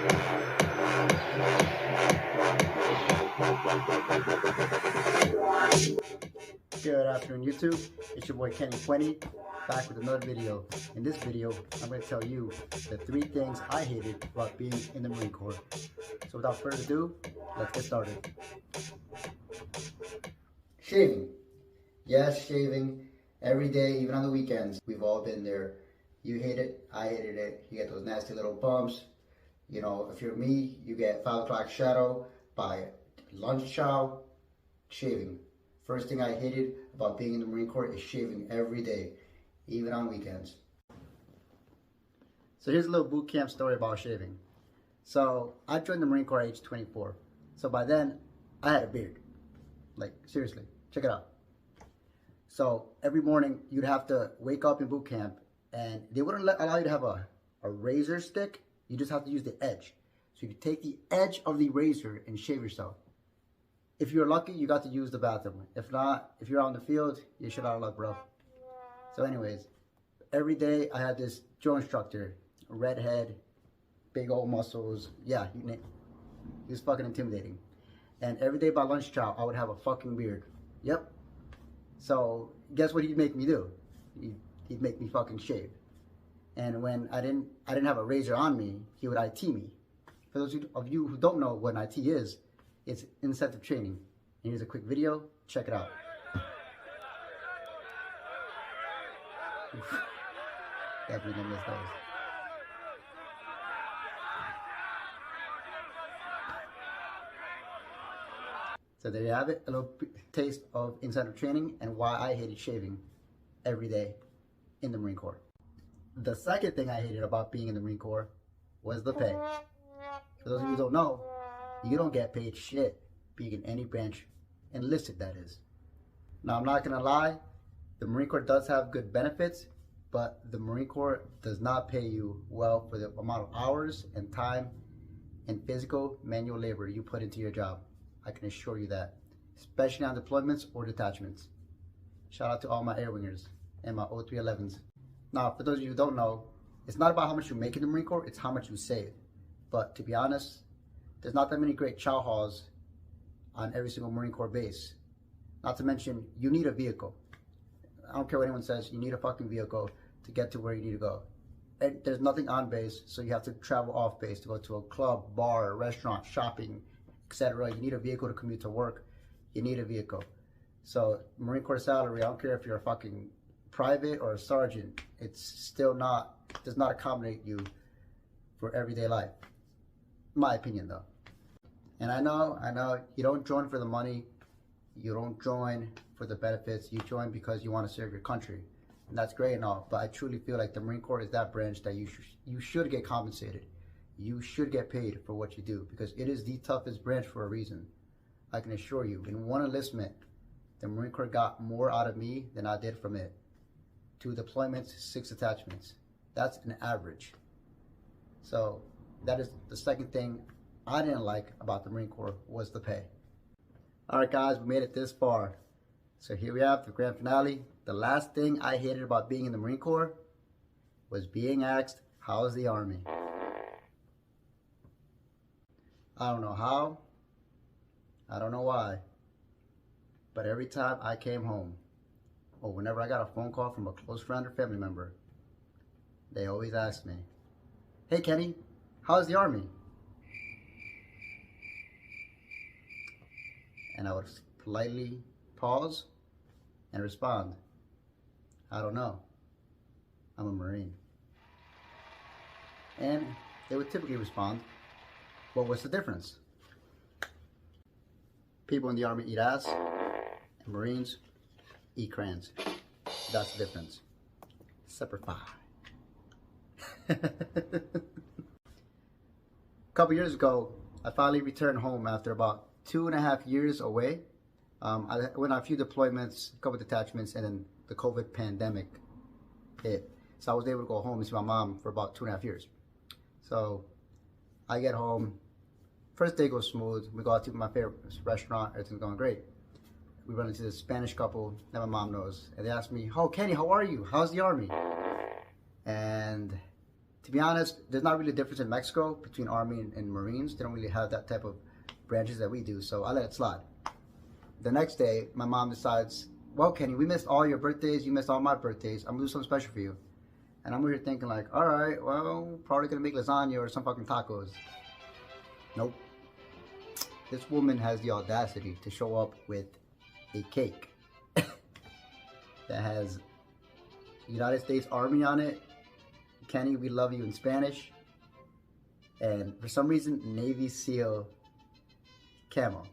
Good afternoon, YouTube. It's your boy 𝗜𝗡𝗙𝗢, back with another video. In this video, I'm going to tell you the 3 things I hated about being in the Marine Corps. So without further ado, let's get started. Shaving. Yes, shaving. Every day, even on the weekends. We've all been there. You hate it, I hated it. You get those nasty little bumps. You know, if you're me, you get 5 o'clock shadow by lunch chow, shaving. First thing I hated about being in the Marine Corps is shaving every day, even on weekends. So here's a little boot camp story about shaving. So I joined the Marine Corps at age 24. So by then, I had a beard. Like, seriously, check it out. So every morning, you'd have to wake up in boot camp, and they wouldn't allow you to have a razor stick. You just have to use the edge. So you take the edge of the razor and shave yourself. If you're lucky, you got to use the bathroom. If not, if you're out in the field, you're shit out of luck, bro. So anyways, every day I had this drill instructor, redhead, big old muscles. Yeah, he was fucking intimidating. And every day by lunch chow, I would have a fucking beard. Yep. So guess what he'd make me do? He'd make me fucking shave. And when I didn't have a razor on me, he would IT me. For those of you who don't know what an IT is, it's incentive training. And here's a quick video. Check it out. Definitely gonna miss those. So there you have it, a little taste of incentive training and why I hated shaving every day in the Marine Corps. The second thing I hated about being in the Marine Corps was the pay. For those of you who don't know, you don't get paid shit being in any branch, enlisted that is. Now I'm not gonna lie, the Marine Corps does have good benefits, but the Marine Corps does not pay you well for the amount of hours and time and physical manual labor you put into your job. I can assure you that, especially on deployments or detachments. Shout out to all my air wingers and my 0311s. Now, for those of you who don't know, it's not about how much you make in the Marine Corps, it's how much you save. But to be honest, there's not that many great chow halls on every single Marine Corps base. Not to mention, you need a vehicle. I don't care what anyone says, you need a fucking vehicle to get to where you need to go. And there's nothing on base, so you have to travel off base to go to a club, bar, restaurant, shopping, etc. You need a vehicle to commute to work. You need a vehicle. So Marine Corps salary, I don't care if you're a fucking private or a sergeant, it's still does not accommodate you for everyday life. My opinion though. And I know, you don't join for the money, you don't join for the benefits, you join because you want to serve your country. And that's great and all, but I truly feel like the Marine Corps is that branch that you should get compensated. You should get paid for what you do because it is the toughest branch for a reason. I can assure you, in one enlistment, the Marine Corps got more out of me than I did from it. 2 deployments, 6 attachments. That's an average. So that is the second thing I didn't like about the Marine Corps was the pay. All right, guys, we made it this far. So here we have the grand finale. The last thing I hated about being in the Marine Corps was being asked, how's the Army? I don't know how, I don't know why, but every time I came home, or whenever I got a phone call from a close friend or family member, they always asked me, hey Kenny, how's the Army? And I would politely pause and respond, I don't know, I'm a Marine. And they would typically respond, well, what's the difference? People in the Army eat ass, and Marines eat crayons. That's the difference. Separate pie. A couple years ago, I finally returned home after about 2.5 years away. I went on a few deployments, a couple detachments, and then the COVID pandemic hit. So I was able to go home and see my mom for about 2.5 years. So I get home, first day goes smooth. We go out to my favorite restaurant, everything's going great. We run into this Spanish couple that my mom knows, and they ask me, oh, Kenny, how are you? How's the Army? And to be honest, there's not really a difference in Mexico between Army and Marines. They don't really have that type of branches that we do, so I let it slide. The next day, my mom decides, well, Kenny, we missed all your birthdays, you missed all my birthdays, I'm gonna do something special for you. And I'm over here thinking like, all right, well, probably gonna make lasagna or some fucking tacos. Nope. This woman has the audacity to show up with a cake that has United States Army on it, Kenny, we love you in Spanish, and for some reason, Navy SEAL camo.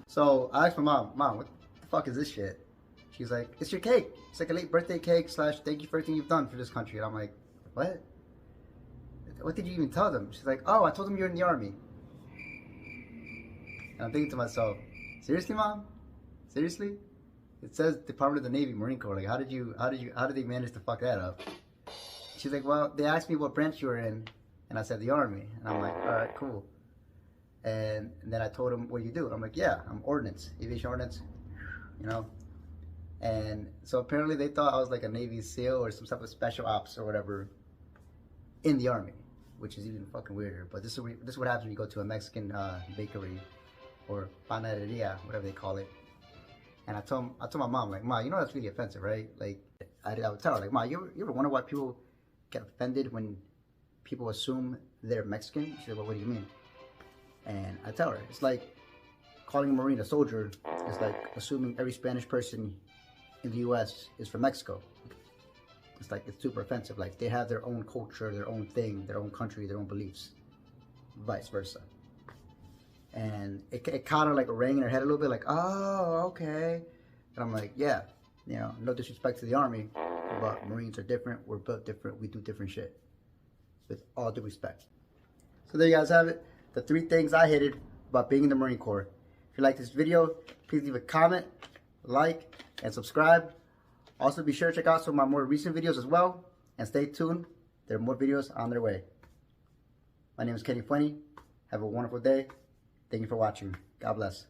So I asked my mom, Mom, what the fuck is this shit? She's like, it's your cake. It's like a late birthday cake / thank you for everything you've done for this country. And I'm like, what? What did you even tell them? She's like, oh, I told them you're in the Army. And I'm thinking to myself, seriously, Mom? Seriously? It says Department of the Navy, Marine Corps. Like, how did they manage to fuck that up? She's like, well, they asked me what branch you were in, and I said the Army. And I'm like, all right, cool. And then I told them, what do you do? I'm like, yeah, I'm ordnance, aviation ordnance, you know. And so apparently they thought I was like a Navy SEAL or some type of special ops or whatever in the Army, which is even fucking weirder. But this is what happens when you go to a Mexican bakery or panaderia, whatever they call it. And I told my mom, like, Ma, you know that's really offensive, right? Like, I would tell her, like, Ma, you ever wonder why people get offended when people assume they're Mexican? She said, well, what do you mean? And I tell her, it's like calling a Marine a soldier is like assuming every Spanish person in the U.S. is from Mexico. It's like, it's super offensive. Like, they have their own culture, their own thing, their own country, their own beliefs, vice versa. And it kind of like rang in her head a little bit, like, oh, okay. And I'm like, yeah, you know, no disrespect to the Army, but Marines are different, we're built different, we do different shit. With all due respect. So there you guys have it. The 3 things I hated about being in the Marine Corps. If you like this video, please leave a comment, like, and subscribe. Also, be sure to check out some of my more recent videos as well. And stay tuned. There are more videos on their way. My name is 𝗓𝗙𝗢𝗡𝗙𝗢. Have a wonderful day. Thank you for watching. God bless.